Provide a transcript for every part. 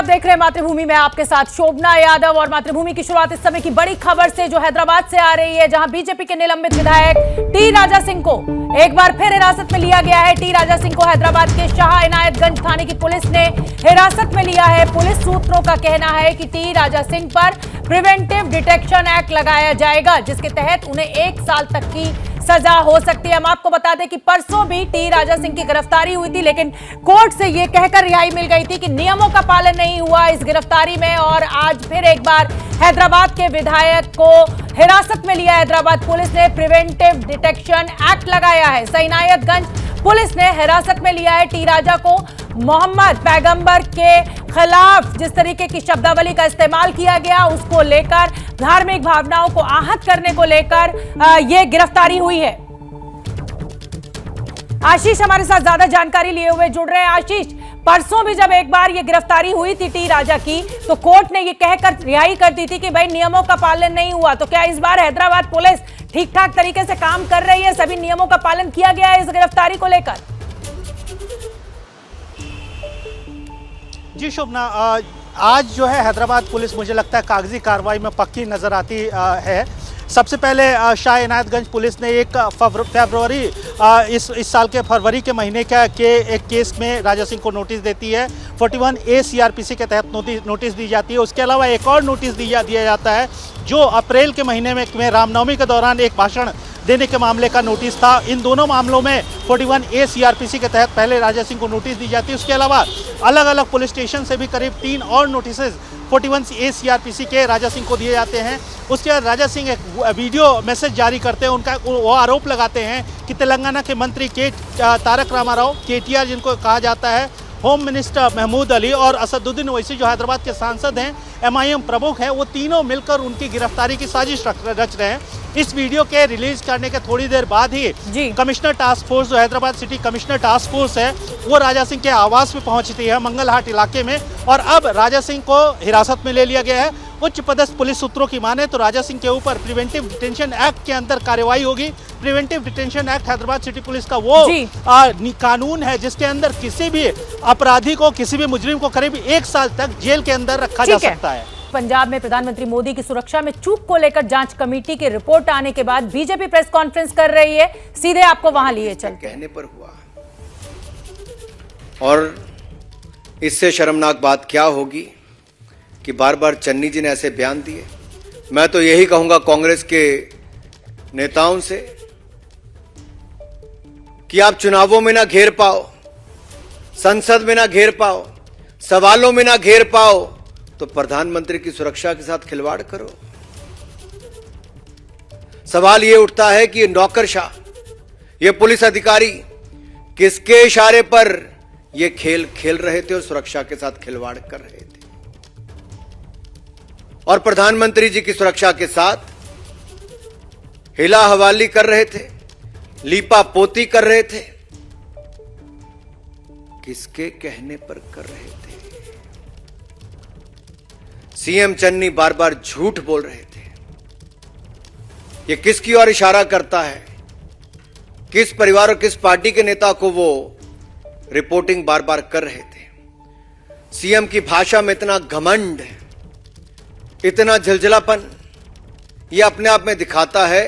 आप देख रहे हैं मातृभूमि में, आपके साथ शोभना यादव। और मातृभूमि की शुरुआत इस समय की बड़ी खबर से जो हैदराबाद से आ रही है, जहां बीजेपी के निलंबित विधायक टी राजा सिंह को एक बार फिर हिरासत में लिया गया है। टी राजा सिंह को हैदराबाद के शाह इनायतगंज थाने की पुलिस ने हिरासत में लिया है। पुलिस सूत्रों का कहना है कि टी राजा सिंह पर प्रिवेंटिव डिटेक्शन एक्ट लगाया जाएगा, जिसके तहत उन्हें 1 साल तक की सजा हो सकती है। हम आपको बता दें कि परसों भी टी राजा सिंह की गिरफ्तारी हुई थी, लेकिन कोर्ट से यह कहकर रिहाई मिल गई थी कि नियमों का पालन नहीं हुआ इस गिरफ्तारी में। और आज फिर एक बार हैदराबाद के विधायक को हिरासत में लिया हैदराबाद पुलिस ने। प्रिवेंटिव डिटेक्शन एक्ट लगाया है। इनायतगंज पुलिस ने हिरासत में लिया है टी राजा को। मोहम्मद पैगंबर के खिलाफ जिस तरीके की शब्दावली का इस्तेमाल किया गया, उसको लेकर, धार्मिक भावनाओं को आहत करने को लेकर यह गिरफ्तारी हुई है। आशीष हमारे साथ ज्यादा जानकारी लिए हुए जुड़ रहे हैं। आशीष, परसों भी जब एक बार ये गिरफ्तारी हुई थी टी राजा की, तो कोर्ट ने ये कहकर रिहाई कर दी थी कि भाई नियमों का पालन नहीं हुआ। तो क्या इस बार हैदराबाद पुलिस ठीक ठाक तरीके से काम कर रही है? सभी नियमों का पालन किया गया है इस गिरफ्तारी को लेकर? जी शोभना, आज जो है हैदराबाद पुलिस मुझे लगता है कागजी कार्रवाई में पक्की नजर आती है। सबसे पहले शाह इनायतगंज पुलिस ने एक फरवरी इस साल के फरवरी के महीने के एक केस में राजा सिंह को नोटिस देती है। 41A CRPC के तहत नोटिस दी जाती है। उसके अलावा एक और नोटिस दिया जाता है जो अप्रैल के महीने में रामनवमी के दौरान एक भाषण देने के मामले का नोटिस था। इन दोनों मामलों में 41A CRPC के तहत पहले राजा सिंह को नोटिस दी जाती है। उसके अलावा अलग अलग पुलिस स्टेशन से भी करीब 3 और नोटिस 41A CRPC के राजा सिंह को दिए जाते हैं। उसके बाद राजा सिंह एक वीडियो मैसेज जारी करते हैं। उनका वो आरोप लगाते हैं कि तेलंगाना के मंत्री तारक रामाराव KTR, जिनको कहा जाता है, होम मिनिस्टर महमूद अली और असदुद्दीन ओवैसी जो हैदराबाद के सांसद हैं, MIM प्रमुख हैं, वो तीनों मिलकर उनकी गिरफ्तारी की साजिश रच रहे हैं। इस वीडियो के रिलीज करने के थोड़ी देर बाद ही कमिश्नर टास्क फोर्स, जो Hyderabad city commissioner task force है, वो राजा सिंह के आवास में पहुंचती है मंगलहाट इलाके में। और अब राजा सिंह को हिरासत में ले लिया गया है। उच्च पदस्थ पुलिस सूत्रों की माने तो राजा सिंह के ऊपर प्रिवेंटिव डिटेंशन एक्ट के अंदर कार्रवाई होगी। Preventive detention act Hyderabad city police का वो कानून है जिसके अंदर किसी भी अपराधी को, किसी भी मुजरिम को करीब 1 साल तक जेल के अंदर रखा जा सकता है। पंजाब में प्रधानमंत्री मोदी की सुरक्षा में चूक को लेकर जांच कमेटी की रिपोर्ट आने के बाद बीजेपी प्रेस कॉन्फ्रेंस कर रही है। सीधे आपको वहां लिए चलते हैं। कहने पर हुआ, और इससे शर्मनाक बात क्या होगी कि बार बार चन्नी जी ने ऐसे बयान दिए। मैं तो यही कहूंगा कांग्रेस के नेताओं से कि आप चुनावों में ना घेर पाओ, संसद में ना घेर पाओ, सवालों में ना घेर पाओ, तो प्रधानमंत्री की सुरक्षा के साथ खिलवाड़ करो। सवाल यह उठता है कि ये नौकरशाह, ये पुलिस अधिकारी किसके इशारे पर ये खेल खेल रहे थे और सुरक्षा के साथ खिलवाड़ कर रहे थे, और प्रधानमंत्री जी की सुरक्षा के साथ हिला हवाली कर रहे थे, लीपा पोती कर रहे थे। किसके कहने पर कर रहे थे? सीएम चन्नी बार बार झूठ बोल रहे थे। यह किसकी ओर इशारा करता है? किस परिवार और किस पार्टी के नेता को वो रिपोर्टिंग बार बार कर रहे थे? सीएम की भाषा में इतना घमंड, इतना झलझलापन, यह अपने आप में दिखाता है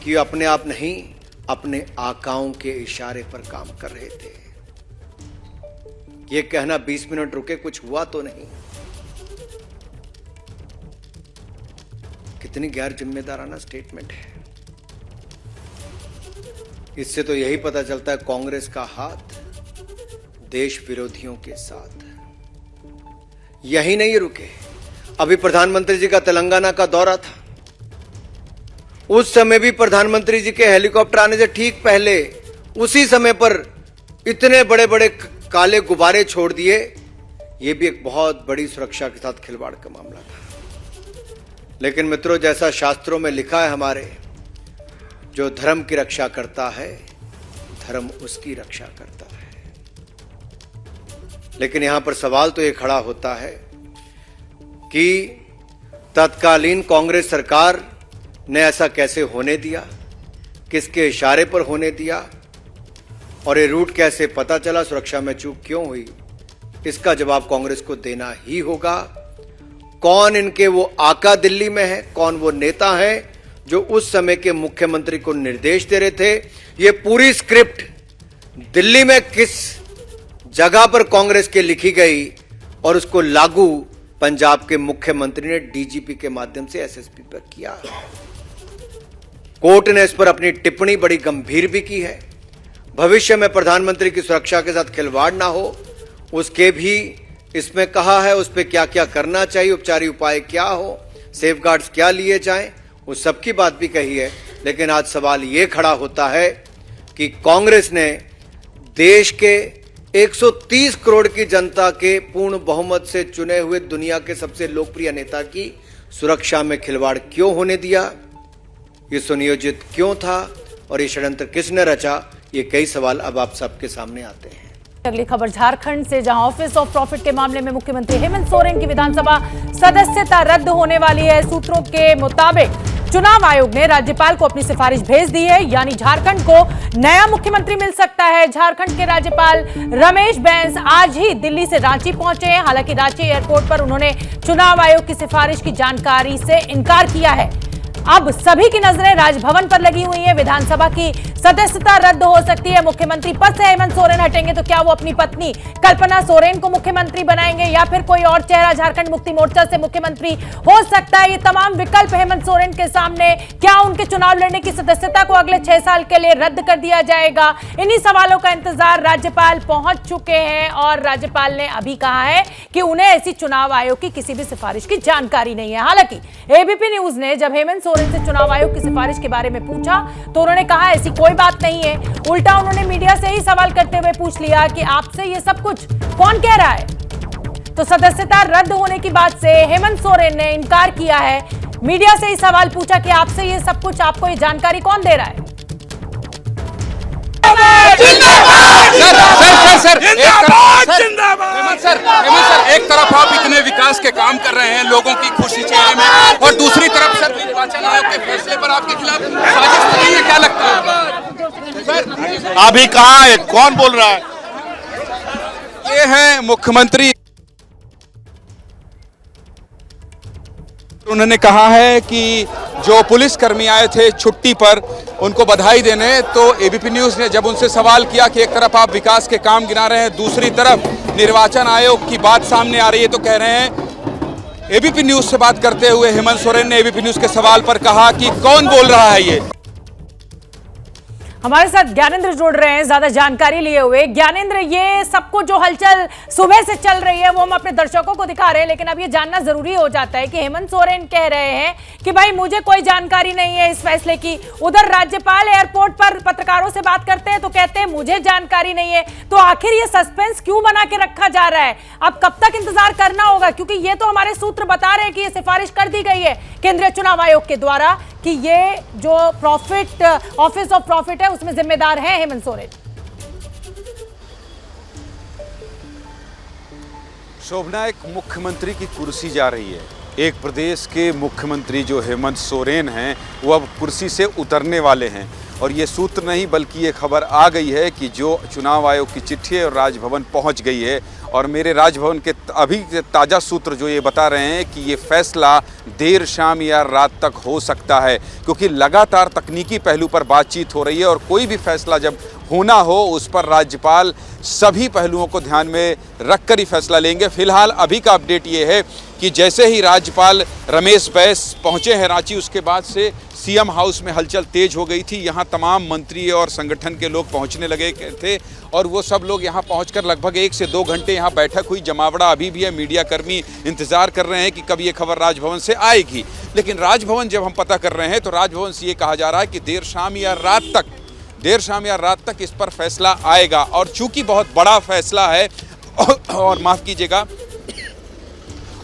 कि अपने आप नहीं, अपने आकाओं के इशारे पर काम कर रहे थे। यह कहना 20 मिनट रुके, कुछ हुआ तो नहीं। कितनी गैर जिम्मेदाराना स्टेटमेंट है। इससे तो यही पता चलता है कांग्रेस का हाथ देश विरोधियों के साथ। यही नहीं रुके, अभी प्रधानमंत्री जी का तेलंगाना का दौरा था। उस समय भी प्रधानमंत्री जी के हेलीकॉप्टर आने से ठीक पहले उसी समय पर इतने बड़े बड़े काले गुब्बारे छोड़ दिए। यह भी एक बहुत बड़ी सुरक्षा के साथ खिलवाड़ का मामला था। लेकिन मित्रों, जैसा शास्त्रों में लिखा है हमारे, जो धर्म की रक्षा करता है, धर्म उसकी रक्षा करता है। लेकिन यहां पर सवाल तो यह खड़ा होता है कि तत्कालीन कांग्रेस सरकार ने ऐसा कैसे होने दिया, किसके इशारे पर होने दिया, और ये रूट कैसे पता चला, सुरक्षा में चूक क्यों हुई, इसका जवाब कांग्रेस को देना ही होगा। कौन इनके वो आका दिल्ली में है, कौन वो नेता है जो उस समय के मुख्यमंत्री को निर्देश दे रहे थे। ये पूरी स्क्रिप्ट दिल्ली में किस जगह पर कांग्रेस के लिखी गई और उसको लागू पंजाब के मुख्यमंत्री ने डीजीपी के माध्यम से एसएसपी पर किया। कोर्ट ने इस पर अपनी टिप्पणी बड़ी गंभीर भी की है। भविष्य में प्रधानमंत्री की सुरक्षा के साथ खिलवाड़ ना हो उसके भी इसमें कहा है। उस पर क्या क्या करना चाहिए, उपचारी उपाय क्या हो, सेफगार्ड्स क्या लिए जाएं, उस सब की बात भी कही है। लेकिन आज सवाल यह खड़ा होता है कि कांग्रेस ने देश के 130 करोड़ की जनता के पूर्ण बहुमत से चुने हुए दुनिया के सबसे लोकप्रिय नेता की सुरक्षा में खिलवाड़ क्यों होने दिया, ये सुनियोजित क्यों था और ये षड्यंत्र किसने रचा, ये कई सवाल अब आप सबके सामने आते हैं। अगली खबर झारखंड से, जहां ऑफिस ऑफ प्रॉफिट के मामले में मुख्यमंत्री हेमंत सोरेन की विधानसभा सदस्यता रद्द होने वाली है। सूत्रों के मुताबिक चुनाव आयोग ने राज्यपाल को अपनी सिफारिश भेज दी है, यानी झारखंड को नया मुख्यमंत्री मिल सकता है। झारखंड के राज्यपाल रमेश बैस आज ही दिल्ली से रांची पहुंचे हैं। हालांकि रांची एयरपोर्ट पर उन्होंने चुनाव आयोग की सिफारिश की जानकारी से इनकार किया है। अब सभी की नजरें राजभवन पर लगी हुई है। विधानसभा की सदस्यता रद्द हो सकती है। मुख्यमंत्री पद से हेमंत सोरेन हटेंगे तो क्या वो अपनी पत्नी कल्पना सोरेन को मुख्यमंत्री बनाएंगे या फिर कोई और चेहरा झारखंड मुक्ति मोर्चा से मुख्यमंत्री हो सकता है। ये तमाम विकल्प हेमंत सोरेन के सामने। क्या उनके चुनाव लड़ने की सदस्यता को अगले 6 साल के लिए रद्द कर दिया जाएगा? इन्हीं सवालों का इंतजार राज्यपाल पहुंच चुके हैं और राज्यपाल ने अभी कहा है कि उन्हें ऐसी चुनाव आयोग की किसी भी सिफारिश की जानकारी नहीं है। हालांकि एबीपी न्यूज ने जब हेमंत सोरेन से चुनाव आयोग की सिफारिश के बारे में पूछा तो उन्होंने कहा ऐसी कोई बात नहीं है। उल्टा उन्होंने मीडिया से ही सवाल करते हुए पूछ लिया कि आपसे ये सब कुछ कौन कह रहा है। तो सदस्यता रद्द होने की बात से हेमंत सोरेन ने इनकार किया है। मीडिया से ही सवाल पूछा कि आपसे ये सब कुछ, आपको ये जानकारी कौन दे रहा है। सर, एक तरफ आप इतने विकास के काम कर रहे हैं, लोगों की खुशी चेहरे में, और दूसरी तरफ सर निर्वाचन आयोग के फैसले पर आपके खिलाफ साजिश हो रही है, क्या लगता है सर? अभी कहाँ है, कौन बोल रहा है? ये है मुख्यमंत्री। उन्होंने कहा है कि जो पुलिसकर्मी आए थे छुट्टी पर उनको बधाई देने, तो एबीपी न्यूज ने जब उनसे सवाल किया कि एक तरफ आप विकास के काम गिना रहे हैं, दूसरी तरफ निर्वाचन आयोग की बात सामने आ रही है, तो कह रहे हैं एबीपी न्यूज से बात करते हुए हेमंत सोरेन ने एबीपी न्यूज के सवाल पर कहा कि कौन बोल रहा है ये। हमारे साथ ज्ञानेंद्र जुड़ रहे हैं ज्यादा जानकारी लिए हुए। ज्ञानेंद्र, ये सबको जो हलचल सुबह से चल रही है वो हम अपने दर्शकों को दिखा रहे हैं, लेकिन अब ये जानना जरूरी हो जाता है कि हेमंत सोरेन कह रहे हैं कि भाई मुझे कोई जानकारी नहीं है इस फैसले की। उधर राज्यपाल एयरपोर्ट पर पत्रकारों से बात करते हैं तो कहते हैं मुझे जानकारी नहीं है। तो आखिर ये सस्पेंस क्यों बना के रखा जा रहा है? अब कब तक इंतजार करना होगा? क्योंकि ये तो हमारे सूत्र बता रहे हैं कि ये सिफारिश कर दी गई है केंद्रीय चुनाव आयोग के द्वारा कि ये जो प्रॉफिट ऑफिस ऑफ प्रॉफिट है उसमें जिम्मेदार है हेमंत सोरेन। शोभना, एक मुख्यमंत्री की कुर्सी जा रही है। एक प्रदेश के मुख्यमंत्री जो हेमंत सोरेन हैं वो अब कुर्सी से उतरने वाले हैं, और ये सूत्र नहीं बल्कि ये खबर आ गई है कि जो चुनाव आयोग की चिट्ठी है और राजभवन पहुंच गई है। और मेरे राजभवन के अभी ताज़ा सूत्र जो ये बता रहे हैं कि ये फैसला देर शाम या रात तक हो सकता है, क्योंकि लगातार तकनीकी पहलू पर बातचीत हो रही है और कोई भी फैसला जब होना हो उस पर राज्यपाल सभी पहलुओं को ध्यान में रखकर ही फैसला लेंगे। फिलहाल अभी का अपडेट ये है कि जैसे ही राज्यपाल रमेश बैस पहुंचे हैं रांची, उसके बाद से सीएम हाउस में हलचल तेज हो गई थी। यहाँ तमाम मंत्री और संगठन के लोग पहुंचने लगे थे और वो सब लोग यहाँ पहुंचकर लगभग 1 से 2 घंटे यहाँ बैठक हुई। जमावड़ा अभी भी है, मीडिया कर्मी इंतजार कर रहे हैं कि कब ये खबर राजभवन से आएगी। लेकिन राजभवन जब हम पता कर रहे हैं तो राजभवन से ये कहा जा रहा है कि देर शाम या रात तक इस पर फैसला आएगा। और चूंकि बहुत बड़ा फैसला है और माफ़ कीजिएगा,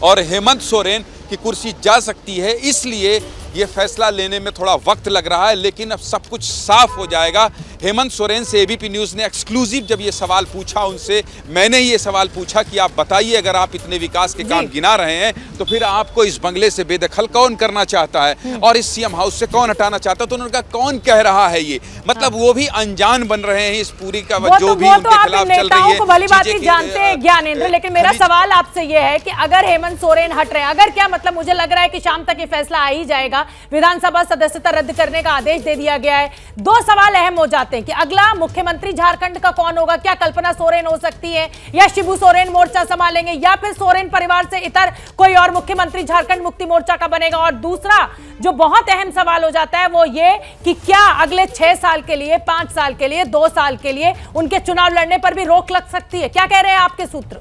और हेमंत सोरेन की कुर्सी जा सकती है, इसलिए ये फैसला लेने में थोड़ा वक्त लग रहा है, लेकिन अब सब कुछ साफ हो जाएगा। हेमंत सोरेन से एबीपी न्यूज़ ने एक्सक्लूसिव जब ये सवाल पूछा उनसे, मैंने ये सवाल पूछा कि आप बताइए, अगर आप इतने विकास के काम गिना रहे हैं तो फिर आपको इस बंगले से बेदखल कौन करना चाहता है और इस सीएम हाउस से कौन हटाना चाहता है? तो उन्होंने कहा कौन कह रहा है ये, मतलब वो भी अनजान बन रहे हैं इस पूरी का जो भी उनके खिलाफ चल रही है। भली बात नहीं जानते हैं ज्ञानेंद्र, लेकिन मेरा सवाल आपसे ये है कि अगर हेमंत सोरेन हट रहे हैं, अगर क्या मतलब मुझे लग रहा है कि शाम तक ये फैसला आ ही जाएगा, विधानसभा सदस्यता रद्द करने का आदेश दे दिया गया है। दो सवाल अहम हो जाते हैं कि अगला मुख्यमंत्री झारखंड का कौन होगा? क्या कल्पना सोरेन हो सकती है या शिबू सोरेन मोर्चा संभालेंगे या फिर सोरेन परिवार से इतर कोई और मुख्यमंत्री झारखंड मुक्ति मोर्चा का बनेगा? और दूसरा जो बहुत अहम सवाल हो जाता है वो ये कि क्या अगले 6 साल के लिए, 5 साल के लिए, 2 साल के लिए उनके चुनाव लड़ने पर भी रोक लग सकती है? क्या कह रहे हैं आपके सूत्र?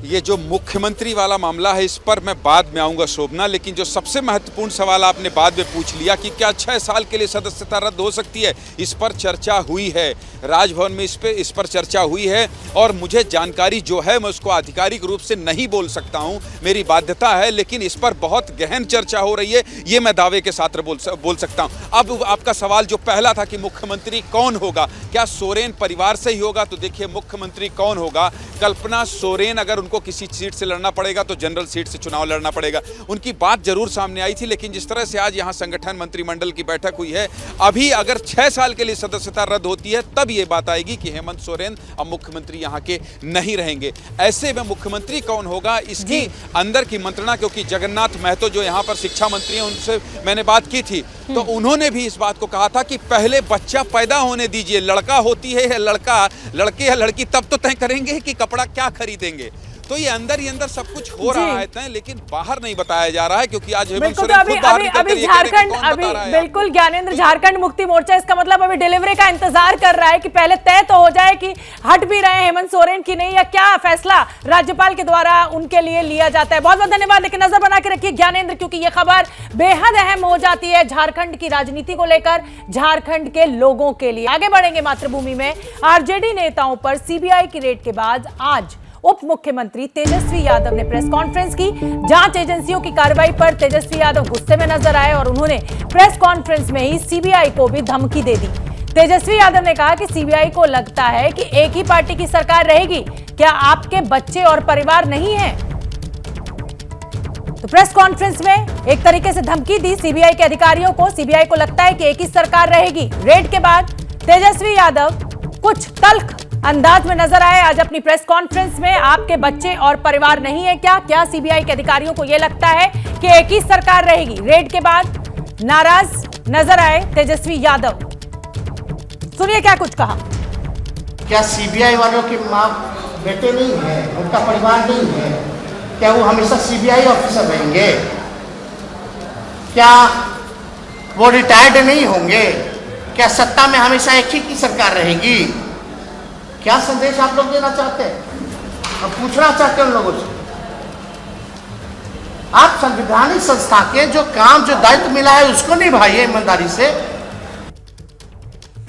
ये जो मुख्यमंत्री वाला मामला है इस पर मैं बाद में आऊंगा शोभना, लेकिन जो सबसे महत्वपूर्ण सवाल आपने बाद में पूछ लिया कि क्या 6 साल के लिए सदस्यता रद्द हो सकती है, इस पर चर्चा हुई है राजभवन में, इस पर चर्चा हुई है और मुझे जानकारी जो है मैं उसको आधिकारिक रूप से नहीं बोल सकता हूं, मेरी बाध्यता है, लेकिन इस पर बहुत गहन चर्चा हो रही है, ये मैं दावे के साथ बोल सकता हूं। अब आपका सवाल जो पहला था कि मुख्यमंत्री कौन होगा, क्या सोरेन परिवार से ही होगा? तो देखिए मुख्यमंत्री कौन होगा, कल्पना सोरेन अगर उनको किसी सीट से लड़ना पड़ेगा तो जनरल सीट से चुनाव लड़ना पड़ेगा। उनकी बात जरूर सामने आई थी, लेकिन जिस तरह से आज यहां संगठन मंत्रिमंडल की बैठक हुई है, अभी अगर 6 साल के लिए सदस्यता रद्द होती है तब ये बात आएगी कि हेमंत सोरेन अब मुख्यमंत्री यहां के नहीं रहेंगे। ऐसे में मुख्यमंत्री कौन होगा इसकी अंदर की मंत्रणा, क्योंकि जगन्नाथ महतो जो यहां पर शिक्षा मंत्री हैं उनसे मैंने बात की थी, तो उन्होंने भी इस बात को कहा था कि पहले बच्चा पैदा होने दीजिए, लड़का होती है या लड़का, लड़के या लड़की, तब तो तय करेंगे कि कपड़ा क्या खरीदेंगे। तो ये अंदर ही अंदर सब कुछ हो रहा है तय, लेकिन बाहर नहीं बताया जा रहा है, क्योंकि आज हेमंत सोरेन खुद बाहर निकल कर ये कह रहे हैं कि कौन बता रहा है। बिल्कुल ज्ञानेंद्र, झारखंड मुक्ति मोर्चा इसका मतलब अभी डिलीवरी का इंतजार कर रहा है कि पहले तय तो हो जाए कि हट भी रहे हैं हेमंत सोरेन की नहीं, या क्या फैसला राज्यपाल के द्वारा उनके लिए लिया जाता है। बहुत बहुत धन्यवाद, लेकिन नजर बना के रखिए ज्ञानेंद्र, क्योंकि ये खबर बेहद अहम हो जाती है झारखंड की राजनीति को लेकर, झारखंड के लोगों के लिए। आगे बढ़ेंगे मातृभूमि में। आरजेडी नेताओं पर सीबीआई की रेड के बाद आज उप मुख्यमंत्री तेजस्वी यादव ने प्रेस कॉन्फ्रेंस की। जांच एजेंसियों की कार्रवाई पर तेजस्वी यादव गुस्से में नजर आए और उन्होंने प्रेस कॉन्फ्रेंस में ही सीबीआई को भी धमकी दे दी। तेजस्वी यादव ने कहा कि सीबीआई को लगता है कि एक ही पार्टी की सरकार रहेगी, क्या आपके बच्चे और परिवार नहीं है? तो प्रेस कॉन्फ्रेंस में एक तरीके से धमकी दी सीबीआई के अधिकारियों को। सीबीआई को लगता है कि एक ही सरकार रहेगी। रेड के बाद तेजस्वी यादव कुछ तल्ख अंदाज में नजर आए आज अपनी प्रेस कॉन्फ्रेंस में। आपके बच्चे और परिवार नहीं है क्या? क्या सीबीआई के अधिकारियों को यह लगता है कि एक ही सरकार रहेगी? रेड के बाद नाराज नजर आए तेजस्वी यादव। सुनिए क्या कुछ कहा। क्या सीबीआई वालों के माँ बेटे नहीं है, उनका परिवार नहीं है? क्या वो हमेशा सीबीआई ऑफिसर रहेंगे? क्या वो रिटायर्ड नहीं होंगे? क्या सत्ता में हमेशा एक ही की सरकार रहेगी? क्या संदेश आप लोग देना चाहते हैं और पूछना चाहते हैं उन लोगों से? आप संवैधानिक संस्था के जो काम, जो दायित्व मिला है उसको निभाइए ईमानदारी से।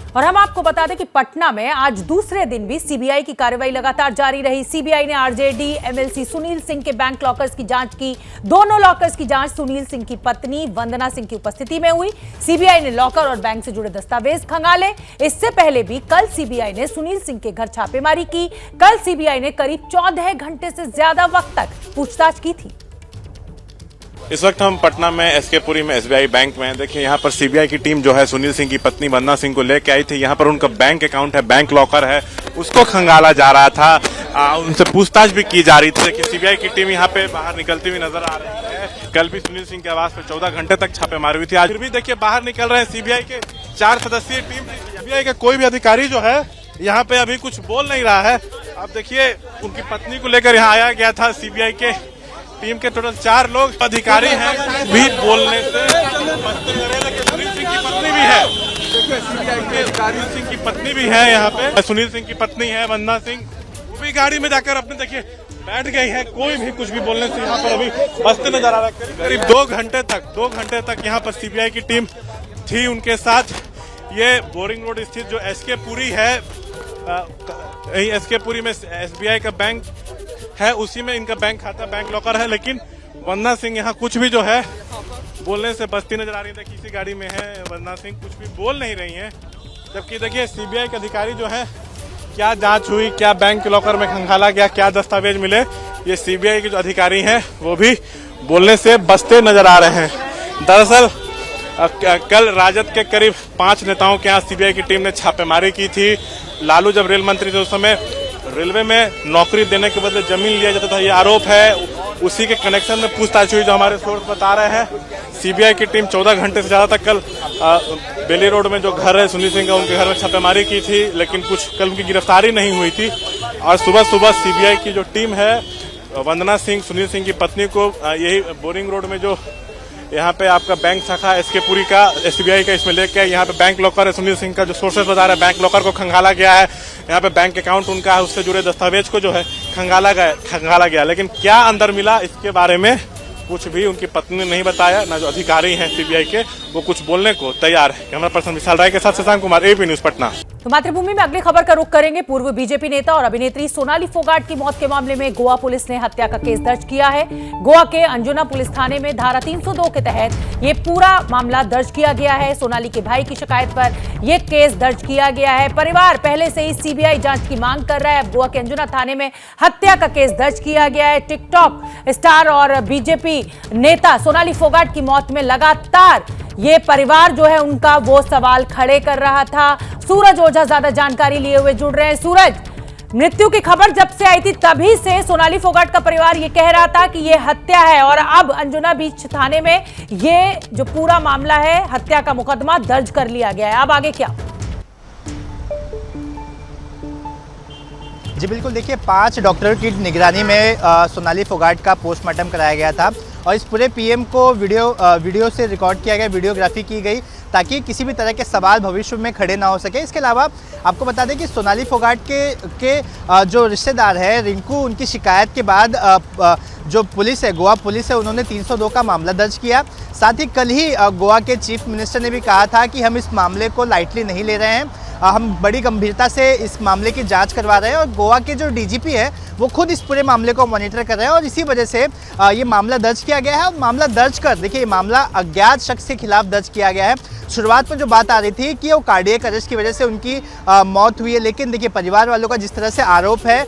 और हम आपको बता दें कि पटना में आज दूसरे दिन भी सीबीआई की कार्रवाई लगातार जारी रही। सीबीआई ने आरजेडी एमएलसी सुनील सिंह के बैंक लॉकर्स की जांच की। दोनों लॉकर्स की जांच सुनील सिंह की पत्नी वंदना सिंह की उपस्थिति में हुई। सीबीआई ने लॉकर और बैंक से जुड़े दस्तावेज खंगाले। इससे पहले भी कल सीबीआई ने सुनील सिंह के घर छापेमारी की। कल सीबीआई ने करीब 14 घंटे से ज्यादा वक्त तक पूछताछ की थी। इस वक्त हम पटना में एसकेपुरी में एसबीआई बैंक में। देखिए यहाँ पर सीबीआई की टीम जो है सुनील सिंह की पत्नी वंदना सिंह को लेके आई थी। यहाँ पर उनका बैंक अकाउंट है, बैंक लॉकर है, उसको खंगाला जा रहा था। उनसे पूछताछ भी की जा रही थी। देखिए सीबीआई की टीम यहाँ पे बाहर निकलती हुई नजर आ रही है। कल भी सुनील सिंह के आवास पर 14 घंटे तक छापेमारी हुई थी। आज भी देखिए बाहर निकल रहे हैं सीबीआई के 4 सदस्यीय टीम। सीबीआई का कोई भी अधिकारी जो है यहाँ पे अभी कुछ बोल नहीं रहा है। अब देखिए उनकी पत्नी को लेकर यहाँ आया गया था। सीबीआई के टीम के टोटल 4 लोग अधिकारी हैं। भी बोलने से सुनील सिंह की पत्नी भी है। सुनील सिंह की पत्नी भी है यहाँ पे। सुनील सिंह की पत्नी है वंदना सिंह, वो भी गाड़ी में जाकर अपने देखिए बैठ गई है। कोई भी कुछ भी बोलने से यहाँ पर अभी बसते नजर आ रहा है। करीब 2 घंटे तक यहाँ पर सीबीआई की टीम थी उनके साथ। ये बोरिंग रोड स्थित जो एसकेपुरी है, एसकेपुरी में एसबीआई का बैंक है, उसी में इनका बैंक खाता, बैंक लॉकर है। लेकिन वंदना सिंह यहाँ कुछ भी जो है बोलने से बचती नजर आ रही है। देखिए इसी गाड़ी में है वंदना सिंह, कुछ भी बोल नहीं रही हैं। जबकि देखिए सीबीआई के अधिकारी जो है, क्या जांच हुई, क्या बैंक के लॉकर में खंगाला गया, क्या दस्तावेज मिले, ये सीबीआई के जो अधिकारी हैं वो भी बोलने से बचते नजर आ रहे हैं। दरअसल कल राजद के करीब 5 नेताओं के यहाँ सीबीआई की टीम ने छापेमारी की थी। लालू जब रेल मंत्री थे उस समय रेलवे में नौकरी देने के बदले जमीन लिया जाता था, ये आरोप है। उसी के कनेक्शन में पूछताछ हुई, जो हमारे सोर्स बता रहे हैं। सीबीआई की टीम 14 घंटे से ज़्यादा तक कल बेली रोड में जो घर है सुनील सिंह का, उनके घर में छापेमारी की थी, लेकिन कल उनकी गिरफ्तारी नहीं हुई थी। और सुबह सुबह सीबीआई की जो टीम है वंदना सिंह, सुनील सिंह की पत्नी को यही बोरिंग रोड में जो यहाँ पे आपका बैंक शाखा एसके पुरी का एसबीआई का इसमें लेके यहाँ पे बैंक लॉकर है सुनील सिंह का, जो सोर्सेस बता रहे हैं बैंक लॉकर को खंगाला गया है। यहाँ पे बैंक अकाउंट उनका है, उससे जुड़े दस्तावेज को जो है खंगाला गया। लेकिन क्या अंदर मिला इसके बारे में कुछ भी उनकी पत्नी ने नहीं बताया, ना जो अधिकारी हैं सीबीआई के वो कुछ बोलने को तैयार है। कैमरा पर्सन विशाल राय के साथ शशांक कुमार, एबी न्यूज पटना। तो मातृभूमि में अगली खबर का रुख करेंगे। पूर्व बीजेपी नेता और अभिनेत्री सोनाली फोगाट की मौत के मामले में गोवा पुलिस ने हत्या का केस दर्ज किया है। गोवा के अंजुना पुलिस थाने में धारा 302 के तहत ये पूरा मामला दर्ज किया गया है। सोनाली के भाई की शिकायत पर यह केस दर्ज किया गया है। परिवार पहले से ही सीबीआई जांच की मांग कर रहा है। गोवा के अंजुना थाने में हत्या का केस दर्ज किया गया है। टिकटॉक स्टार और बीजेपी नेता सोनाली फोगाट की मौत में लगातार ये परिवार जो है उनका वो सवाल खड़े कर रहा था। सूरज ओझा ज्यादा जानकारी लिए हुए जुड़ रहे हैं। सूरज, मृत्यु की खबर जब से आई थी तभी से सोनाली फोगाट का परिवार ये कह रहा था कि ये हत्या है, और अब अंजुना बीच थाने में ये जो पूरा मामला है हत्या का मुकदमा दर्ज कर लिया गया है। अब आगे क्या? जी बिल्कुल, देखिए 5 डॉक्टरों की निगरानी में सोनाली फोगाट का पोस्टमार्टम कराया गया था और इस पूरे पीएम को वीडियो से रिकॉर्ड किया गया, वीडियोग्राफी की गई ताकि किसी भी तरह के सवाल भविष्य में खड़े ना हो सके। इसके अलावा आपको बता दें कि सोनाली फोगाट के जो रिश्तेदार है रिंकू, उनकी शिकायत के बाद जो पुलिस है, गोवा पुलिस है, उन्होंने 302 का मामला दर्ज किया। साथ ही कल ही गोवा के चीफ मिनिस्टर ने भी कहा था कि हम इस मामले को लाइटली नहीं ले रहे हैं, हम बड़ी गंभीरता से इस मामले की जांच करवा रहे हैं। और गोवा के जो डीजीपी है वो खुद इस पूरे मामले को मॉनिटर कर रहे हैं और इसी वजह से ये मामला दर्ज किया गया है। मामला दर्ज कर देखिए, ये मामला अज्ञात शख्स के खिलाफ दर्ज किया गया है। शुरुआत में जो बात आ रही थी कि वो कार्डियक अरेस्ट की वजह से उनकी मौत हुई है, लेकिन देखिए परिवार वालों का जिस तरह से आरोप है,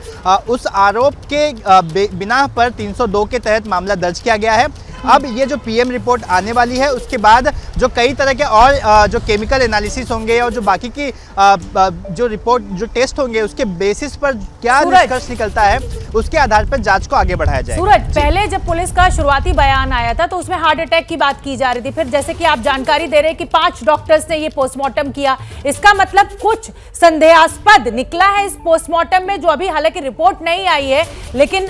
उस आरोप के बिना पर 302 के तहत मामला दर्ज किया गया है। अब ये जो पीएम रिपोर्ट आने वाली है उसके बाद जो कई तरह के और जो केमिकल एनालिसिस होंगे और जो बाकी की जो रिपोर्ट, जो टेस्ट होंगे, उसके बेसिस पर क्या निष्कर्ष निकलता है उसके आधार पर जांच को आगे बढ़ाया जाएगा। सूरज, पहले जब पुलिस का शुरुआती बयान आया था तो उसमें हार्ट अटैक की बात की जा रही थी, फिर जैसे कि आप जानकारी दे रहे हैं कि 5 डॉक्टर्स ने ये पोस्टमार्टम किया, इसका मतलब कुछ संदेहास्पद निकला है इस पोस्टमार्टम में, जो अभी हालांकि रिपोर्ट नहीं आई है, लेकिन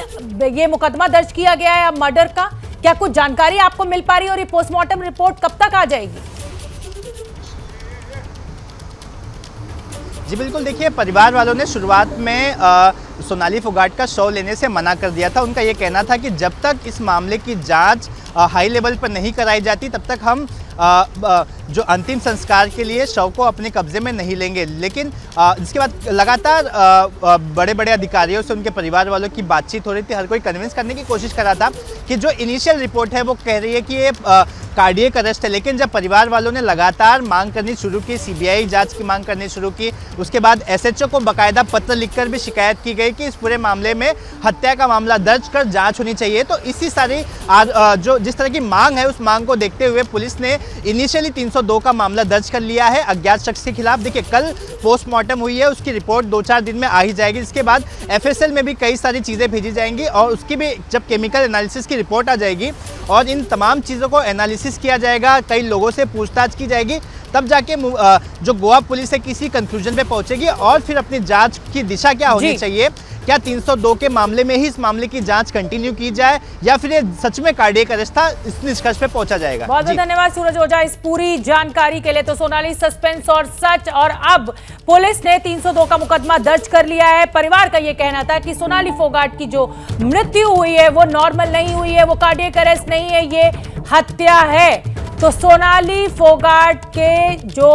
ये मुकदमा दर्ज किया गया है अब मर्डर का। क्या कुछ जानकारी आपको मिल पा रही है और ये पोस्टमार्टम रिपोर्ट कब तक आ जाएगी? जी बिल्कुल, देखिए परिवार वालों ने शुरुआत में सोनाली फोगाट का शव लेने से मना कर दिया था। उनका ये कहना था कि जब तक इस मामले की जांच हाई लेवल पर नहीं कराई जाती तब तक हम जो अंतिम संस्कार के लिए शव को अपने कब्जे में नहीं लेंगे। लेकिन इसके बाद लगातार बड़े बड़े अधिकारियों से उनके परिवार वालों की बातचीत हो रही थी। हर कोई कन्विंस करने की कोशिश कर रहा था कि जो इनिशियल रिपोर्ट है वो कह रही है कि ये कार्डियक अरेस्ट है। लेकिन जब परिवार वालों ने लगातार मांग करनी शुरू की, सीबीआई जांच की मांग करनी शुरू की, उसके बाद एसएचओ को बाकायदा पत्र लिखकर भी शिकायत की गई कि इस पूरे मामले में हत्या का मामला दर्ज कर जांच होनी चाहिए। तो इसी सारी जो जिस तरह की मांग है उस मांग को देखते हुए पुलिस ने इनिशियली 302 का मामला दर्ज कर लिया है अज्ञात शख्स के खिलाफ। देखिए कल पोस्टमार्टम हुई है, उसकी रिपोर्ट 2-4 दिन में आ ही जाएगी। इसके बाद एफएसएल में भी कई सारी चीज़ें भेजी जाएंगी और उसकी भी जब केमिकल एनालिसिस की रिपोर्ट आ जाएगी और इन तमाम चीज़ों को एनालिसिस किया जाएगा, कई लोगों से पूछताछ की जाएगी, तब जाके जो गोवा पुलिस है किसी कंक्लूजन पे पहुंचेगी और फिर अपनी जांच की दिशा क्या होनी चाहिए। क्या 302 के मामले में ही इस मामले की जांच कंटिन्यू की जाए या फिर ये सच में कार्डियक अरेस्ट था, इस निष्कर्ष पे पहुंचा जाएगा। बहुत बहुत धन्यवाद सूरज ओझा इस पूरी जानकारी के लिए। तो सोनाली सस्पेंस और सच, और अब पुलिस ने 302 का मुकदमा दर्ज कर लिया है। परिवार का ये कहना था कि सोनाली फोगाट की जो मृत्यु हुई है वो नॉर्मल नहीं हुई है, वो कार्डियक अरेस्ट नहीं है, ये हत्या है। तो सोनाली फोगाट के जो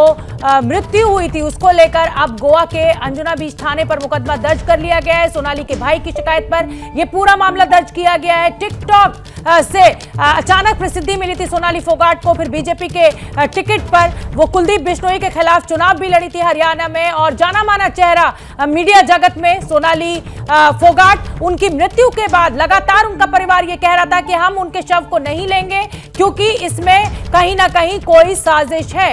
मृत्यु हुई थी उसको लेकर अब गोवा के अंजुना बीच थाने पर मुकदमा दर्ज कर लिया गया है। सोनाली के भाई की शिकायत पर यह पूरा मामला दर्ज किया गया है। टिकटॉक से अचानक प्रसिद्धि मिली थी सोनाली फोगाट को, फिर बीजेपी के टिकट पर वो कुलदीप बिश्नोई के खिलाफ चुनाव भी लड़ी थी हरियाणा में, और जाना माना चेहरा मीडिया जगत में सोनाली फोगाट। उनकी मृत्यु के बाद लगातार उनका परिवार ये कह रहा था कि हम उनके शव को नहीं लेंगे क्योंकि इसमें कहीं ना कहीं कोई साजिश है।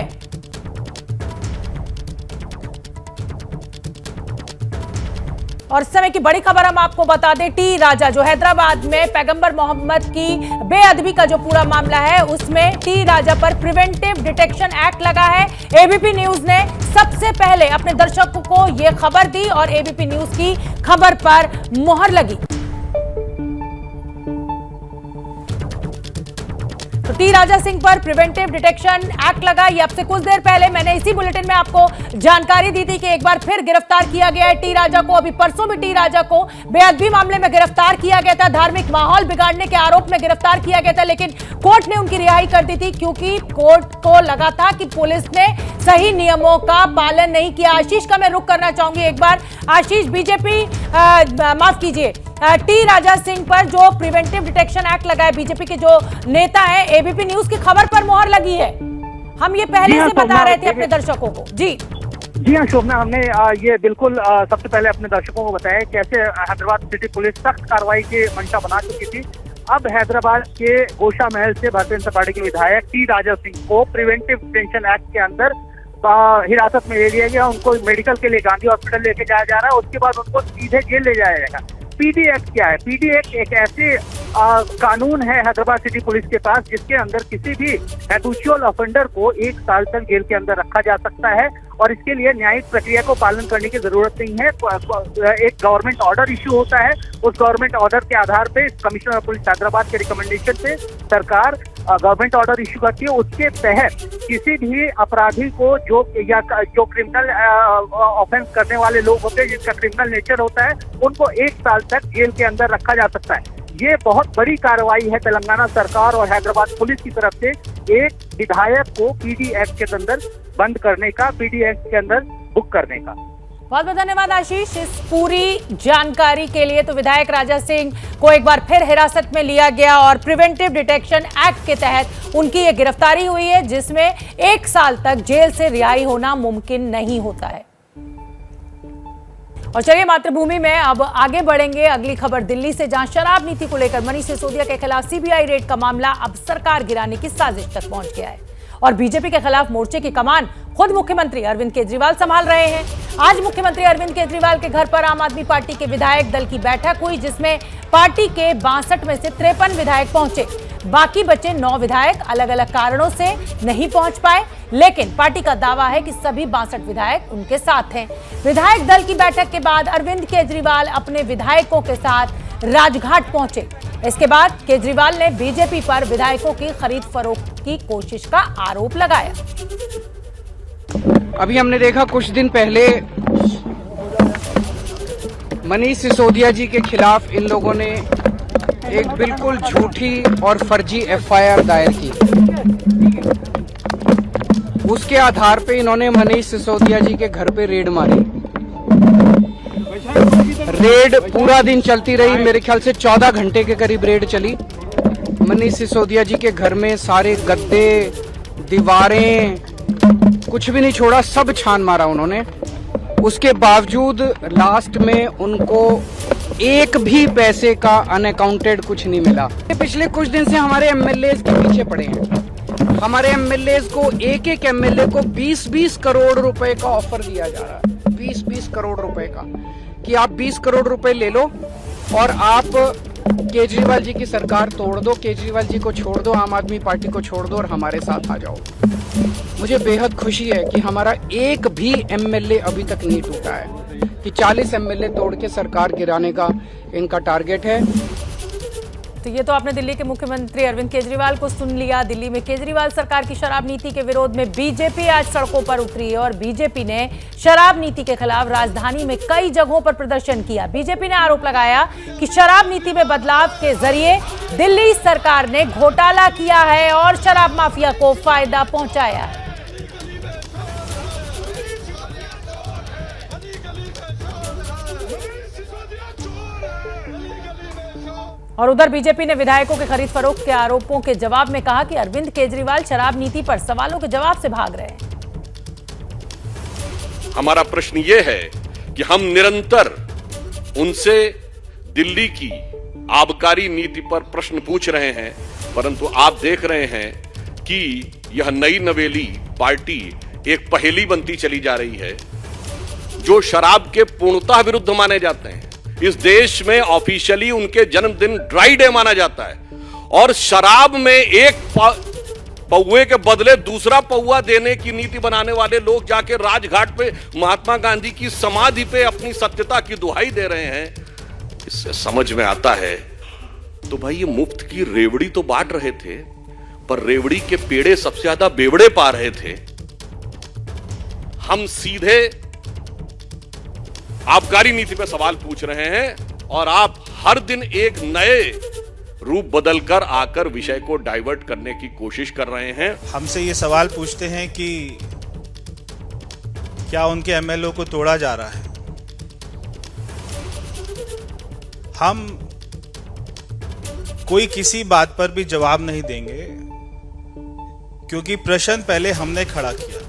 और इस समय की बड़ी खबर हम आपको बता दें, टी राजा जो हैदराबाद में पैगंबर मोहम्मद की बेअदबी का जो पूरा मामला है उसमें टी राजा पर प्रिवेंटिव डिटेक्शन एक्ट लगा है। एबीपी न्यूज ने सबसे पहले अपने दर्शकों को यह खबर दी और एबीपी न्यूज की खबर पर मुहर लगी। तो टी राजा सिंह पर प्रिवेंटिव डिटेक्शन एक्ट लगा। ये अब से कुछ देर पहले मैंने इसी बुलेटिन में आपको जानकारी दी थी कि एक बार फिर गिरफ्तार किया गया है टी राजा को। अभी परसों भी टी राजा को बेअदबी मामले में गिरफ्तार किया गया था, धार्मिक माहौल बिगाड़ने के आरोप में गिरफ्तार किया गया था, लेकिन कोर्ट ने उनकी रिहाई कर दी थी क्योंकि कोर्ट को लगा था कि पुलिस ने सही नियमों का पालन नहीं किया। आशीष का मैं रुख करना चाहूंगी एक बार। आशीष, बीजेपी माफ कीजिए, टी राजा सिंह पर जो प्रिवेंटिव डिटेक्शन एक्ट लगा है, बीजेपी के जो नेता है, एबीपी न्यूज की खबर पर मुहर लगी है। हम ये पहले से बता रहे थे अपने दर्शकों को। जी हाँ शोभना, हमने ये बिल्कुल सबसे पहले अपने दर्शकों को बताया कैसे हैदराबाद सिटी पुलिस सख्त कार्रवाई की मंशा बना चुकी थी। अब हैदराबाद के गोशा महल से भारतीय जनता पार्टी के विधायक टी राजा सिंह को प्रिवेंटिव डिटेंशन एक्ट के अंदर हिरासत में ले लिया गया। उनको मेडिकल के लिए गांधी हॉस्पिटल लेके जाया जा रहा है, उसके बाद उनको सीधे जेल ले जाया जाएगा। पीडी एक्ट क्या है? पीडी एक्ट एक ऐसे कानून है हैदराबाद सिटी पुलिस के पास जिसके अंदर किसी भी हैबिचुअल ऑफेंडर को 1 साल तक जेल के अंदर रखा जा सकता है और इसके लिए न्यायिक प्रक्रिया को पालन करने की जरूरत नहीं है। एक गवर्नमेंट ऑर्डर इश्यू होता है, उस गवर्नमेंट ऑर्डर के आधार पे कमिश्नर ऑफ पुलिस हैदराबाद के रिकमेंडेशन पे सरकार गवर्नमेंट ऑर्डर इश्यू करती है। उसके तहत किसी भी अपराधी को जो क्रिमिनल ऑफेंस करने वाले लोग होते हैं, जिसका क्रिमिनल नेचर होता है, उनको 1 साल तक जेल के अंदर रखा जा सकता है। ये बहुत बड़ी कार्रवाई है तेलंगाना सरकार और हैदराबाद पुलिस की तरफ से एक विधायक को पीडी एक्ट के अंदर बंद करने का, पीडी एक्ट के अंदर बुक करने का। बहुत बहुत धन्यवाद आशीष इस पूरी जानकारी के लिए। तो विधायक राजा सिंह को एक बार फिर हिरासत में लिया गया और प्रिवेंटिव डिटेक्शन एक्ट के तहत उनकी ये गिरफ्तारी हुई है जिसमें 1 साल तक जेल से रिहाई होना मुमकिन नहीं होता है। और चलिए मातृभूमि में अब आगे बढ़ेंगे। अगली खबर दिल्ली से, जहां शराब नीति को लेकर मनीष सिसोदिया के खिलाफ सीबीआई रेड का मामला अब सरकार गिराने की साजिश तक पहुंच गया है और बीजेपी के खिलाफ मोर्चे की कमान खुद मुख्यमंत्री अरविंद केजरीवाल संभाल रहे हैं। आज मुख्यमंत्री अरविंद केजरीवाल के घर पर आम आदमी पार्टी के विधायक दल की बैठक हुई जिसमें पार्टी के 62 में से 53 विधायक पहुंचे। बाकी बचे 9 विधायक अलग अलग कारणों से नहीं पहुंच पाए, लेकिन पार्टी का दावा है कि सभी 62 विधायक उनके साथ हैं। विधायक दल की बैठक के बाद अरविंद केजरीवाल अपने विधायकों के साथ राजघाट पहुंचे। इसके बाद केजरीवाल ने बीजेपी पर विधायकों की खरीद फरोख्त की कोशिश का आरोप लगाया। अभी हमने देखा कुछ दिन पहले मनीष सिसोदिया जी के खिलाफ इन लोगों ने एक बिल्कुल झूठी और फर्जी एफआईआर दायर की। उसके आधार पे इन्होंने मनीष सिसोदिया जी के घर पे रेड मारी। रेड पूरा दिन चलती रही, मेरे ख्याल से 14 घंटे के करीब रेड चली। मनीष सिसोदिया जी के घर में सारे गद्दे, दीवारें, कुछ भी नहीं छोड़ा, सब छान मारा उन्होंने। उसके बावजूद लास्ट में उनको एक भी पैसे का अनअकाउंटेड कुछ नहीं मिला। पिछले कुछ दिन से हमारे एमएलए के पीछे पड़े हैं। हमारे एमएलए को एक एमएलए को 20-20 करोड़ रुपए का ऑफर दिया जा रहा है, 20-20 करोड़ रुपए का, कि आप 20 करोड़ रुपए ले लो और आप केजरीवाल जी की सरकार तोड़ दो, केजरीवाल जी को छोड़ दो, आम आदमी पार्टी को छोड़ दो और हमारे साथ आ जाओ। मुझे बेहद खुशी है कि हमारा एक भी एमएलए अभी तक नहीं टूटा है कि 40 एमएलए तोड़ के सरकार गिराने का इनका टारगेट है। तो ये तो आपने दिल्ली के मुख्यमंत्री अरविंद केजरीवाल को सुन लिया। दिल्ली में केजरीवाल सरकार की शराब नीति के विरोध में बीजेपी आज सड़कों पर उतरी है और बीजेपी ने शराब नीति के खिलाफ राजधानी में कई जगहों पर प्रदर्शन किया। बीजेपी ने आरोप लगाया कि शराब नीति में बदलाव के जरिए दिल्ली सरकार ने घोटाला किया है और शराब माफिया को फायदा पहुंचाया है। और उधर बीजेपी ने विधायकों के खरीद फरोख्त के आरोपों के जवाब में कहा कि अरविंद केजरीवाल शराब नीति पर सवालों के जवाब से भाग रहे हैं। हमारा प्रश्न ये है कि हम निरंतर उनसे दिल्ली की आबकारी नीति पर प्रश्न पूछ रहे हैं, परंतु आप देख रहे हैं कि यह नई नवेली पार्टी एक पहेली बनती चली जा रही है। जो शराब के पूर्णतः विरुद्ध माने जाते हैं, इस देश में ऑफिशियली उनके जन्मदिन ड्राई डे माना जाता है, और शराब में एक पौवे के बदले दूसरा पौवा देने की नीति बनाने वाले लोग जाके राजघाट पे महात्मा गांधी की समाधि पे अपनी सत्यता की दुहाई दे रहे हैं। इससे समझ में आता है तो भाई ये मुफ्त की रेवड़ी तो बांट रहे थे, पर रेवड़ी के पेड़े सबसे ज्यादा बेवड़े पा रहे थे। हम सीधे आबकारी नीति पर सवाल पूछ रहे हैं और आप हर दिन एक नए रूप बदलकर आकर विषय को डाइवर्ट करने की कोशिश कर रहे हैं। हमसे ये सवाल पूछते हैं कि क्या उनके एमएलए को तोड़ा जा रहा है। हम कोई किसी बात पर भी जवाब नहीं देंगे, क्योंकि प्रश्न पहले हमने खड़ा किया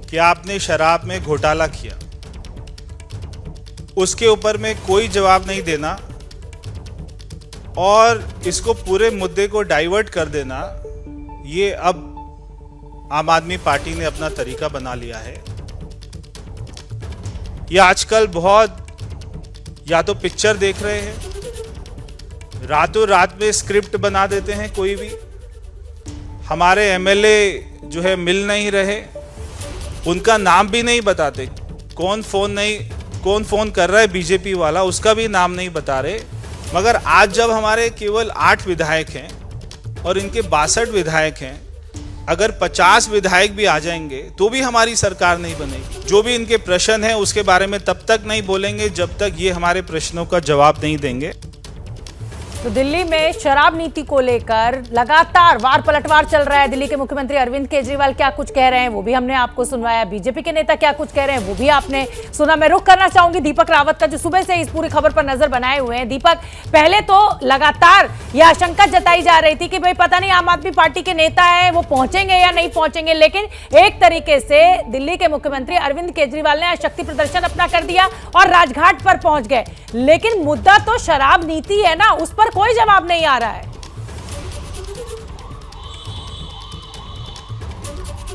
कि आपने शराब में घोटाला किया, उसके ऊपर में कोई जवाब नहीं देना और इसको पूरे मुद्दे को डाइवर्ट कर देना, ये अब आम आदमी पार्टी ने अपना तरीका बना लिया है। ये आजकल बहुत या तो पिक्चर देख रहे हैं, रातों रात में स्क्रिप्ट बना देते हैं। कोई भी हमारे एमएलए जो है मिल नहीं रहे, उनका नाम भी नहीं बताते, कौन फोन कर रहा है बीजेपी वाला उसका भी नाम नहीं बता रहे। मगर आज जब हमारे केवल 8 विधायक हैं और इनके 62 विधायक हैं, अगर 50 विधायक भी आ जाएंगे तो भी हमारी सरकार नहीं बनेगी। जो भी इनके प्रश्न हैं उसके बारे में तब तक नहीं बोलेंगे जब तक ये हमारे प्रश्नों का जवाब नहीं देंगे। तो दिल्ली में शराब नीति को लेकर लगातार वार पलटवार चल रहा है। दिल्ली के मुख्यमंत्री अरविंद केजरीवाल क्या कुछ कह रहे हैं वो भी हमने आपको सुनवाया, बीजेपी के नेता क्या कुछ कह रहे हैं वो भी आपने सुना। मैं रुख करना चाहूंगी दीपक रावत का, जो सुबह से इस पूरी खबर पर नजर बनाए हुए हैं। दीपक, पहले तो लगातार यह आशंका जताई जा रही थी कि भाई पता नहीं आम आदमी पार्टी के नेता है वो पहुंचेंगे या नहीं पहुंचेंगे, लेकिन एक तरीके से दिल्ली के मुख्यमंत्री अरविंद केजरीवाल ने आज शक्ति प्रदर्शन अपना कर दिया और राजघाट पर पहुंच गए। लेकिन मुद्दा तो शराब नीति है ना, उस पर कोई जवाब नहीं आ रहा है।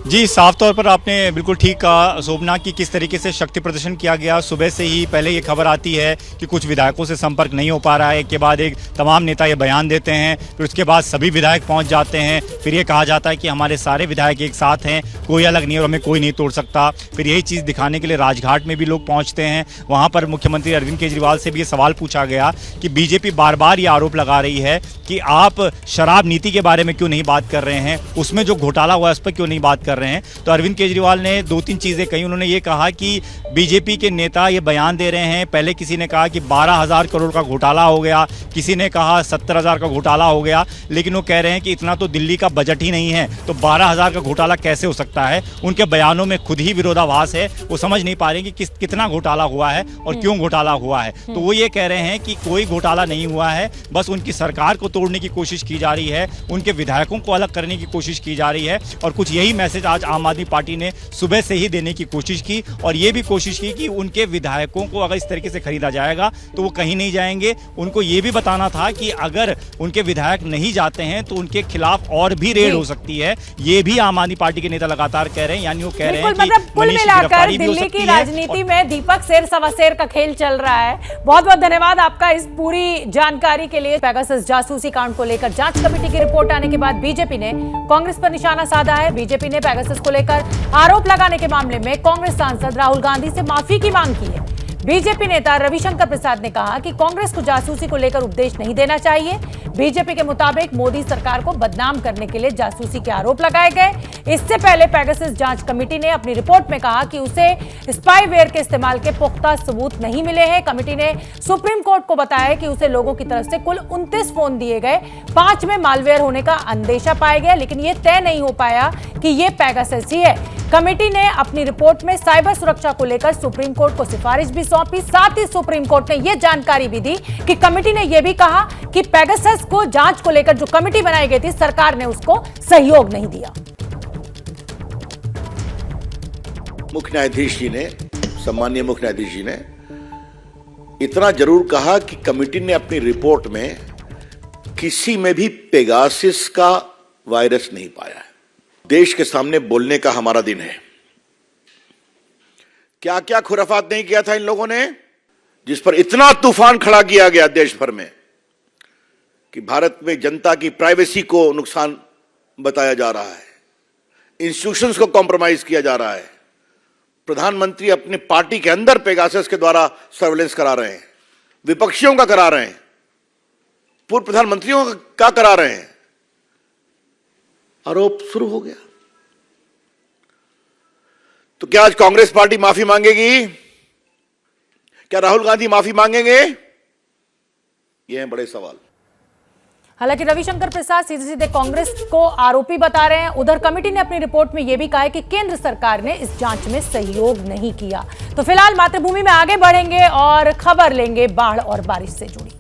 जी, साफ तौर पर आपने बिल्कुल ठीक कहा शोभना कि किस तरीके से शक्ति प्रदर्शन किया गया। सुबह से ही पहले ये खबर आती है कि कुछ विधायकों से संपर्क नहीं हो पा रहा है, एक के बाद एक तमाम नेता ये बयान देते हैं, फिर उसके बाद सभी विधायक पहुंच जाते हैं, फिर ये कहा जाता है कि हमारे सारे विधायक एक साथ हैं, कोई अलग नहीं और हमें कोई नहीं तोड़ सकता। फिर यही चीज़ दिखाने के लिए राजघाट में भी लोग पहुँचते हैं। वहाँ पर मुख्यमंत्री अरविंद केजरीवाल से भी ये सवाल पूछा गया कि बीजेपी बार बार ये आरोप लगा रही है कि आप शराब नीति के बारे में क्यों नहीं बात कर रहे हैं, उसमें जो घोटाला हुआ है उस पर क्यों नहीं बात कर रहे हैं। तो अरविंद केजरीवाल ने 2-3 चीज़ें कही। उन्होंने ये कहा कि बीजेपी के नेता ये बयान दे रहे हैं, पहले किसी ने कहा कि 12,000 करोड़ का घोटाला हो गया, किसी ने कहा 70,000 का घोटाला हो गया, लेकिन वो कह रहे हैं कि इतना तो दिल्ली का बजट ही नहीं है, तो 12,000 का घोटाला कैसे हो सकता है। उनके बयानों में खुद ही विरोधाभास है, वो समझ नहीं पा रहे कि कितना घोटाला हुआ है और क्यों घोटाला हुआ है। तो वो ये कह रहे हैं कि कोई घोटाला नहीं हुआ है, बस उनकी सरकार को तोड़ने की कोशिश की जा रही है, उनके विधायकों को अलग करने की कोशिश की जा रही है। और कुछ यही मैसेज आज आम आदमी पार्टी ने सुबह से ही देने की कोशिश की और ये भी कोशिश की कि उनके विधायकों को अगर इस तरीके से खरीदा जाएगा तो वो कहीं नहीं जाएंगे। उनको ये भी बताना था कि अगर उनके विधायक नहीं जाते हैं तो उनके खिलाफ और भी रेड हो सकती है। ये भी आम आदमी पार्टी के नेता लगातार कह रहे हैं, यानी वो कह रहे हैं कि मतलब कुल मिलाकर दिल्ली की राजनीति में दीपक शेर सवा शेर का खेल चल रहा है। बहुत बहुत धन्यवाद आपका इस पूरी जानकारी के लिए। पेगासस जासूसी कांड को लेकर जांच कमेटी की रिपोर्ट आने के बाद बीजेपी ने कांग्रेस पर निशाना साधा है। बीजेपी ने पेगासस को लेकर आरोप लगाने के मामले में कांग्रेस सांसद राहुल गांधी से माफी की मांग की है। बीजेपी नेता रविशंकर प्रसाद ने कहा कि कांग्रेस को जासूसी को लेकर उपदेश नहीं देना चाहिए। बीजेपी के मुताबिक मोदी सरकार को बदनाम करने के लिए जासूसी के आरोप लगाए गए। इससे पहले पेगासस जांच कमेटी ने अपनी रिपोर्ट में कहा कि उसे स्पाईवेयर के इस्तेमाल के पुख्ता सबूत नहीं मिले हैं। कमेटी ने सुप्रीम कोर्ट को बताया कि उसे लोगों की तरफ से कुल 29 फोन दिए गए, 5 में मालवेयर होने का अंदेशा पाया गया, लेकिन यह तय नहीं हो पाया कि यह पेगासस ही है। कमेटी ने अपनी रिपोर्ट में साइबर सुरक्षा को लेकर सुप्रीम कोर्ट को सिफारिश भी सौंपी। साथ ही सुप्रीम कोर्ट ने यह जानकारी भी दी कि कमेटी ने यह भी कहा कि पेगासस को जांच को लेकर जो कमेटी बनाई गई थी, सरकार ने उसको सहयोग नहीं दिया। मुख्य न्यायाधीश जी ने, सम्मानीय मुख्य न्यायाधीश जी ने इतना जरूर कहा कि कमेटी ने अपनी रिपोर्ट में किसी में भी पेगासस का वायरस नहीं पाया है। देश के सामने बोलने का हमारा दिन है। क्या क्या खुराफात नहीं किया था इन लोगों ने, जिस पर इतना तूफान खड़ा किया गया देश भर में कि भारत में जनता की प्राइवेसी को नुकसान बताया जा रहा है, इंस्टीट्यूशंस को कॉम्प्रोमाइज किया जा रहा है। प्रधानमंत्री अपनी पार्टी के अंदर पेगासस के द्वारा सर्वेलेंस करा रहे हैं, विपक्षियों का करा रहे हैं, पूर्व प्रधानमंत्रियों का करा रहे हैं। आरोप शुरू हो गया। तो क्या आज कांग्रेस पार्टी माफी मांगेगी? क्या राहुल गांधी माफी मांगेंगे? ये हैं बड़े सवाल। हालांकि रविशंकर प्रसाद सीधे सीधे कांग्रेस को आरोपी बता रहे हैं। उधर कमेटी ने अपनी रिपोर्ट में यह भी कहा है कि केंद्र सरकार ने इस जांच में सहयोग नहीं किया। तो फिलहाल मातृभूमि में आगे बढ़ेंगे और खबर लेंगे बाढ़ और बारिश से जुड़ी।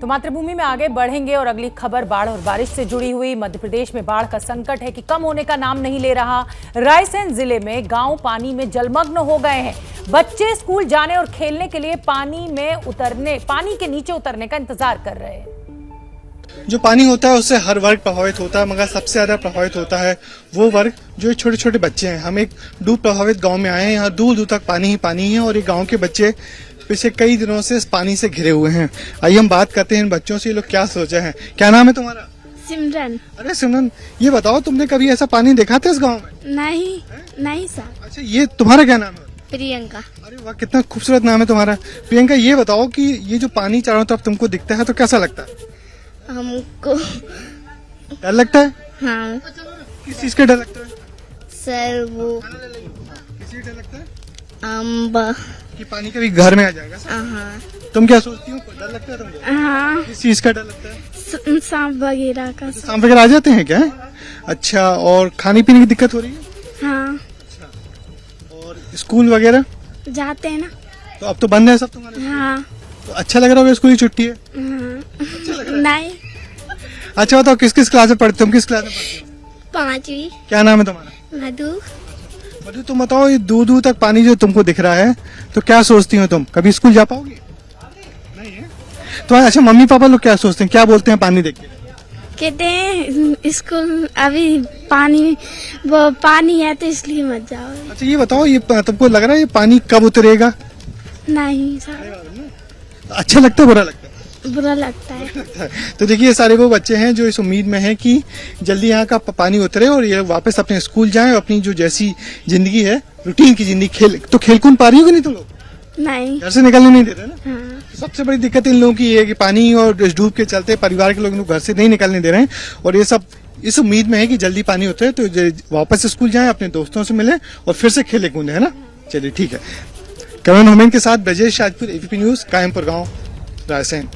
तो मातृभूमि में आगे बढ़ेंगे और अगली खबर बाढ़ और बारिश से जुड़ी हुई। मध्य प्रदेश में बाढ़ का संकट है कि कम होने का नाम नहीं ले रहा। रायसेन जिले में गांव पानी में जलमग्न हो गए हैं। बच्चे स्कूल जाने और खेलने के लिए पानी के नीचे उतरने का इंतजार कर रहे हैं। जो पानी होता है उससे हर वर्ग प्रभावित होता है, मगर सबसे ज्यादा प्रभावित होता है वो वर्ग जो छोटे छोटे बच्चे हैं। हम एक डूब प्रभावित गांव में आए हैं। यहाँ दूर दूर तक पानी ही पानी है और ये गांव के बच्चे पिछले कई दिनों से इस पानी से घिरे हुए हैं। आइए हम बात करते हैं इन बच्चों से, ये लोग क्या सोचे हैं। क्या नाम है तुम्हारा? सिमरन। अरे सिमरन, ये बताओ तुमने कभी ऐसा पानी देखा था इस गाँव में? नहीं सर। अच्छा, ये तुम्हारा क्या नाम है? प्रियंका। अरे वाह, कितना खूबसूरत नाम है तुम्हारा। प्रियंका, ये बताओ कि ये जो पानी चारों तरफ तुमको दिखता है तो कैसा लगता है? हमको डर लगता है? हाँ। किस चीज का डर लगता है सर? वो किसी डर लगता है अम्बा कि पानी कभी घर में आ जाएगा। हाँ। तुम क्या सोचती हो, डर लगता है तुमको? हाँ। किस चीज का डर लगता है? सांप वगैरह का। सांप वगैरह आ जाते हैं क्या? अच्छा, और खाने पीने की दिक्कत हो रही है? हाँ। और स्कूल वगैरह जाते हैं ना। तो अब तो बंद है सब तुम्हारे? हाँ। तो अच्छा लग रहा होगा स्कूल की छुट्टी है? नहीं। अच्छा बताओ, किस किस क्लास में पढ़ते हो? तुम किस क्लास में पढ़ते हो? 5वीं। क्या नाम है तुम्हारा? मधु। मधु, तुम बताओ, ये दूर दूर तक पानी जो तुमको दिख रहा है तो क्या सोचती हो तुम? कभी स्कूल जा पाओगी? नहीं है तो। अच्छा, मम्मी पापा लोग क्या सोचते हैं, क्या बोलते हैं पानी देख के? कहते हैं स्कूल अभी पानी है तो इसलिए मत जाओ। अच्छा, ये बताओ, ये तुमको लग रहा है ये पानी कब उतरेगा? नहीं सर। अच्छा लगता है, बुरा लगता है? बुरा लगता है। तो देखिए, ये सारे वो बच्चे हैं जो इस उम्मीद में हैं कि जल्दी यहाँ का पानी उतरे और ये वापस अपने स्कूल जाएं और अपनी जो जैसी जिंदगी है, रूटीन की जिंदगी, खेल कूद पा रही हो कि नहीं तुम लोग? नहीं। घर से निकलने नहीं दे रहे ना? हाँ। सबसे बड़ी दिक्कत इन लोगों की ये है कि पानी और डूब के चलते परिवार के लोग घर से नहीं निकलने दे रहे हैं और ये सब इस उम्मीद में है कि जल्दी पानी उतरे तो वापस स्कूल जाएं, अपने दोस्तों से मिले और फिर से खेले कूदे, है ना? चलिए ठीक है। कैमरामैन हुमैन के साथ ब्रजेश राजपूत, एबीपी न्यूज, कायमपुर गाँव, रायसेन।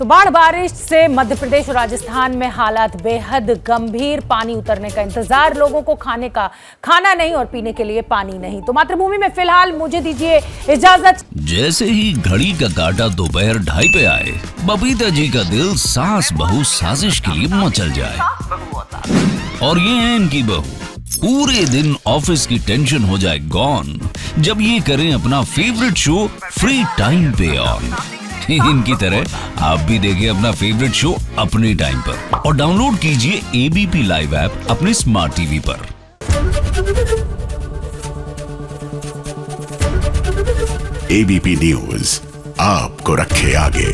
तो बाढ़ बारिश से मध्य प्रदेश और राजस्थान में हालात बेहद गंभीर। पानी उतरने का इंतजार, लोगों को खाने का खाना नहीं और पीने के लिए पानी नहीं। तो मातृभूमि में फिलहाल मुझे दीजिए इजाजत। जैसे ही घड़ी का काटा दोपहर 2:30 पे आए, बबीता जी का दिल सास बहू साजिश के लिए मचल जाए। और ये है इनकी बहू, पूरे दिन ऑफिस की टेंशन हो जाए गॉन जब ये करें अपना फेवरेट शो फ्री टाइम पे ऑन। इनकी तरह आप भी देखिए अपना फेवरेट शो अपने टाइम पर और डाउनलोड कीजिए एबीपी लाइव ऐप अपने स्मार्ट टीवी पर। एबीपी न्यूज आपको रखे आगे।